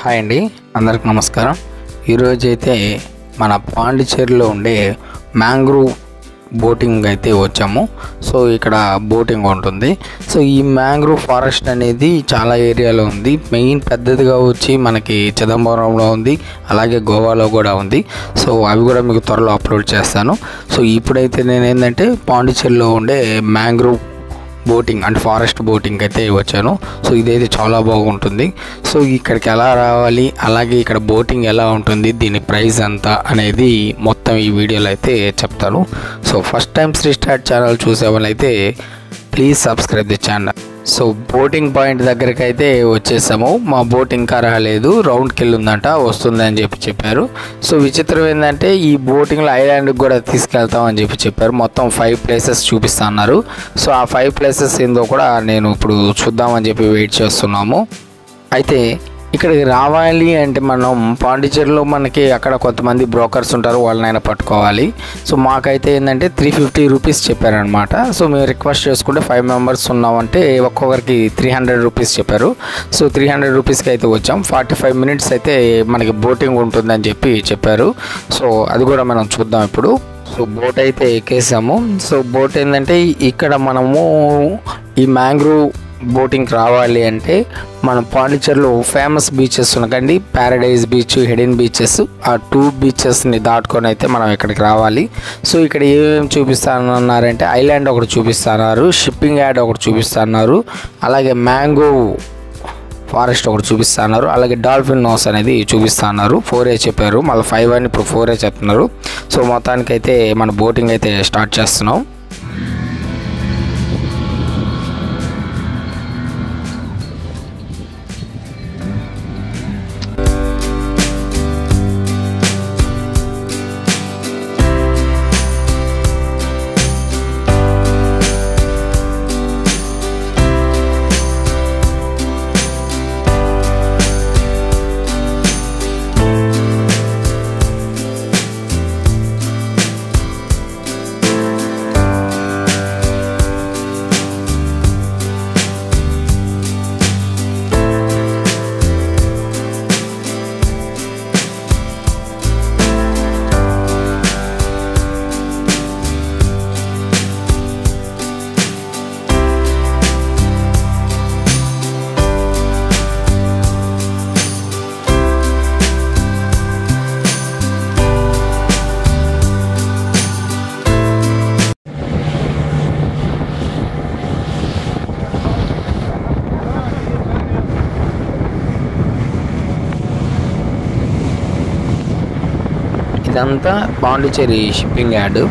Hi అండి, అందరికి నమస్కారం. ఈరోజు అయితే మన పాండిచేరిలో ఉండే మ్యాంగ్రూవ్ బోటింగ్ అయితే వచ్చాము. సో ఇక్కడ బోటింగ్ ఉంటుంది. సో ఈ మ్యాంగ్రూవ్ ఫారెస్ట్ అనేది చాలా ఏరియాలో ఉంది. మెయిన్ పెద్దదిగా వచ్చి మనకి చిదంబరంలో ఉంది, అలాగే గోవాలో కూడా ఉంది. సో అవి కూడా మీకు త్వరలో అప్లోడ్ చేస్తాను. సో ఇప్పుడైతే నేను ఏంటంటే పాండిచేరిలో ఉండే మ్యాంగ్రూవ్ బోటింగ్ అంటే ఫారెస్ట్ బోటింగ్ అయితే వచ్చాను. సో ఇదైతే చాలా బాగుంటుంది. సో ఇక్కడికి ఎలా రావాలి, అలాగే ఇక్కడ బోటింగ్ ఎలా ఉంటుంది, దీని ప్రైస్ ఎంత అనేది మొత్తం ఈ వీడియోలో అయితే చెప్తాను. సో ఫస్ట్ టైం శ్రీస్టార్ట్ ఛానల్ చూసే వాళ్ళైతే please subscribe the channel. So boating point దగ్గరికి అయితే వచ్చేసాము. మా బోట్ ఇంకా రాలేదు, రౌండ్కి వెళ్ళిందంట, వస్తుందని చెప్పారు. సో విచిత్రం ఏంటంటే ఈ బోటింగ్లో ఐలాండ్కి కూడా తీసుకెళ్తామని చెప్పారు. మొత్తం 5 ప్లేసెస్ చూపిస్తా అన్నారు. సో ఆ 5 ప్లేసెస్ ఏందో కూడా నేను ఇప్పుడు చూద్దామని చెప్పి వెయిట్ చేస్తున్నాము. అయితే ఇక్కడికి రావాలి అంటే మనం పాండిచేరిలో మనకి అక్కడ కొంతమంది బ్రోకర్స్ ఉంటారు, వాళ్ళనైనా పట్టుకోవాలి. సో మాకైతే ఏంటంటే 350 రూపీస్ చెప్పారనమాట. సో మేము రిక్వెస్ట్ చేసుకుంటే 5 మెంబర్స్ ఉన్నామంటే ఒక్కొక్కరికి 300 రూపీస్ చెప్పారు. సో 300 రూపీస్కి అయితే వచ్చాం. 45 మినిట్స్ అయితే మనకి బోటింగ్ ఉంటుందని చెప్పారు. సో అది కూడా మనం చూద్దాం ఇప్పుడు. సో బోట్ అయితే ఎక్కేసాము. సో బోట్ ఏంటంటే ఇక్కడ మనము ఈ మ్యాంగ్రూవ్ బోటింగ్కి రావాలి అంటే మన పాండిచేరిలో ఫేమస్ బీచెస్ ఉన్నకండి, ప్యారడైజ్ బీచ్, హిడెన్ బీచెస్. ఆ 2 బీచెస్ని దాటుకొని అయితే మనం ఇక్కడికి రావాలి. సో ఇక్కడ ఏమేమి చూపిస్తానన్నారంటే ఐలాండ్ ఒకటి చూపిస్తున్నారు, షిప్పింగ్ యార్డ్ ఒకటి చూపిస్తున్నారు, అలాగే మ్యాంగో ఫారెస్ట్ ఒకటి చూపిస్తున్నారు, అలాగే డాల్ఫిన్ నోస్ అనేది చూపిస్తున్నారు. 4A చెప్పారు, మళ్ళీ 5 అని ఇప్పుడు 4A చెప్తున్నారు. సో మొత్తానికైతే మన బోటింగ్ అయితే స్టార్ట్ చేస్తున్నాం. ఇదంతా పాండిచేరి షిప్పింగ్ యార్డ్.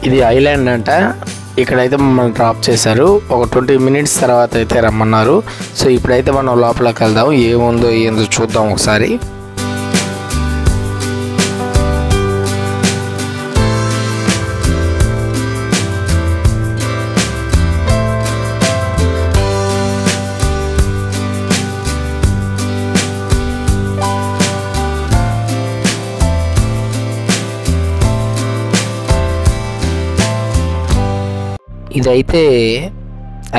ఇది ఐలాండ్ అంట. ఇక్కడైతే మమ్మల్ని డ్రాప్ చేశారు. ఒక 20 minutes తర్వాత అయితే రమ్మన్నారు. సో ఇప్పుడైతే మనం లోపలికి వెళ్దాం, ఏముందో ఏందో చూద్దాం ఒకసారి. ఇదైతే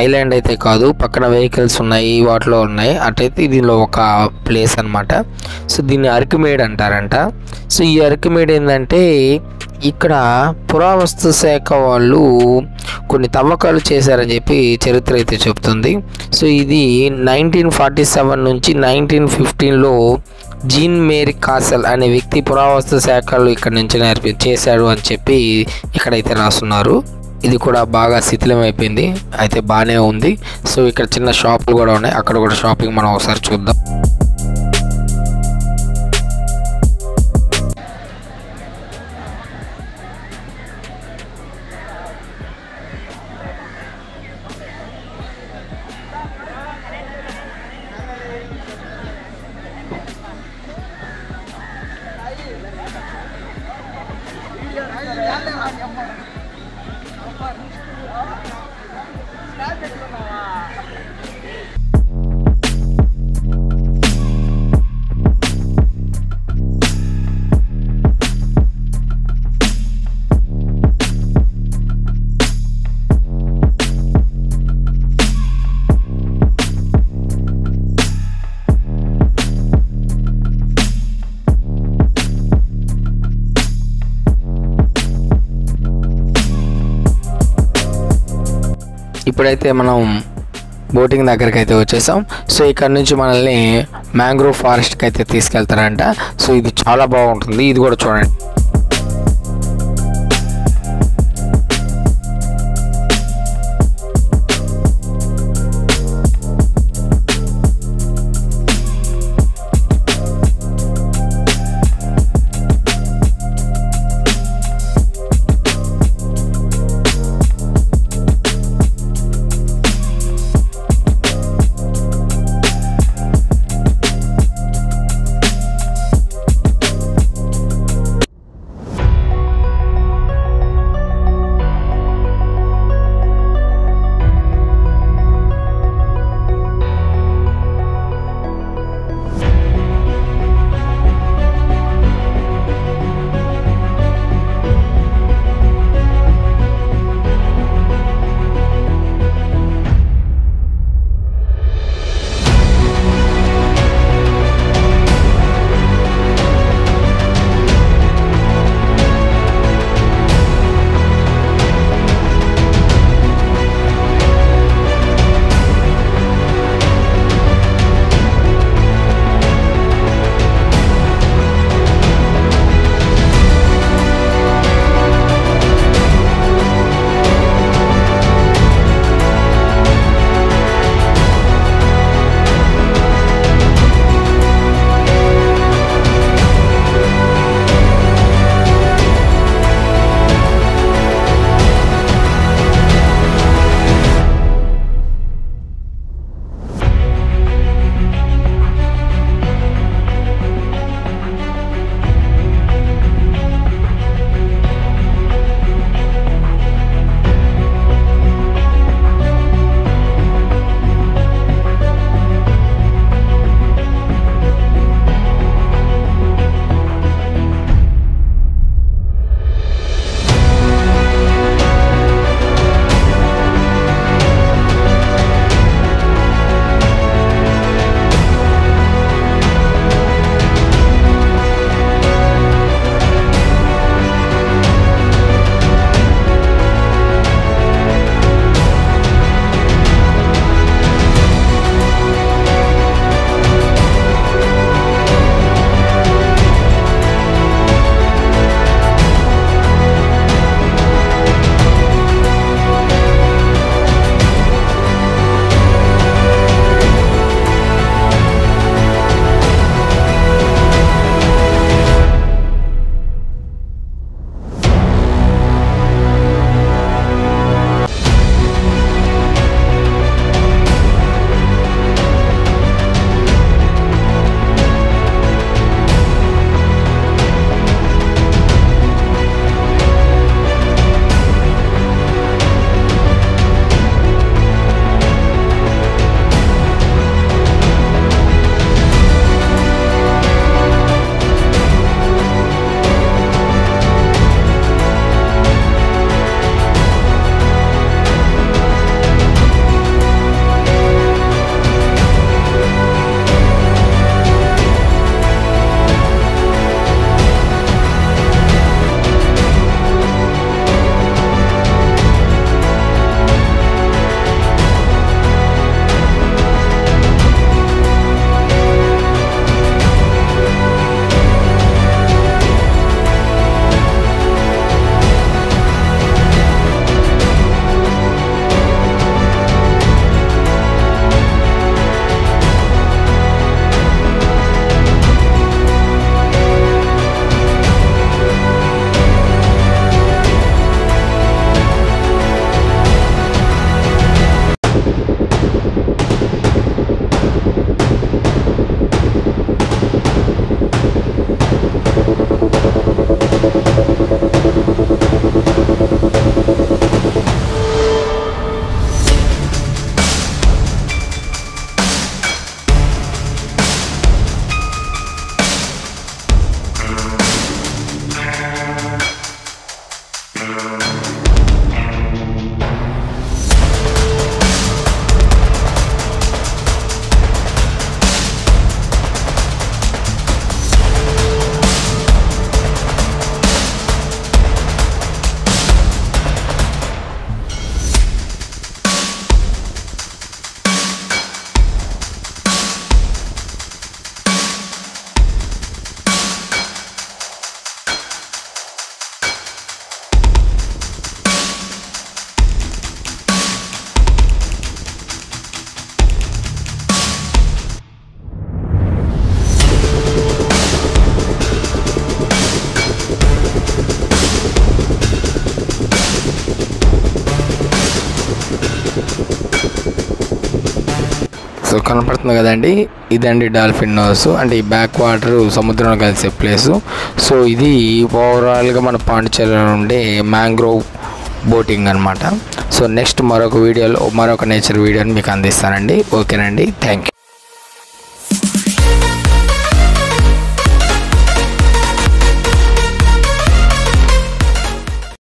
ఐలాండ్ అయితే కాదు, పక్కన వెహికల్స్ ఉన్నాయి, వాటిలో ఉన్నాయి. అటైతే దీనిలో ఒక ప్లేస్ అనమాట. సో దీన్ని అరకుమేడ్ అంటారంట. సో ఈ అరకుమేడ్ ఏంటంటే ఇక్కడ పురావస్తు శాఖ వాళ్ళు కొన్ని తవ్వకాలు చేశారని చెప్పి చరిత్ర అయితే చెప్తుంది. సో ఇది 1947 నుంచి 1915లో జీన్ మేరీ కాసల్ అనే వ్యక్తి పురావస్తు శాఖలు ఇక్కడ నుంచి చేశాడు అని చెప్పి ఇక్కడైతే రాస్తున్నారు. ఇది కూడా బాగా శిథిలం అయిపోయింది, అయితే బాగానే ఉంది. సో ఇక్కడ చిన్న షాపులు కూడా ఉన్నాయి, అక్కడ కూడా షాపింగ్ మనం ఒకసారి చూద్దాం. ఇప్పుడైతే మనం బోటింగ్ దగ్గరికి అయితే వచ్చేసాం. సో ఇక్కడ నుంచి మనల్ని మ్యాంగ్రోవ్ ఫారెస్ట్కి అయితే తీసుకెళ్తారంట. సో ఇది చాలా బాగుంటుంది, ఇది కూడా చూడండి. సో కనపడుతుంది కదండి, ఇదండి డాల్ఫిన్ నోస్, అంటే ఈ బ్యాక్ వాటర్ సముద్రంలో కలిసే ప్లేసు. సో ఇది ఓవరాల్గా మన పాండిచ్చేరిలో ఉండే మ్యాంగ్రోవ్ బోటింగ్ అనమాట. సో నెక్స్ట్ మరొక వీడియోలో మరొక నేచర్ వీడియోని మీకు అందిస్తానండి. ఓకేనండి, థ్యాంక్ యూ.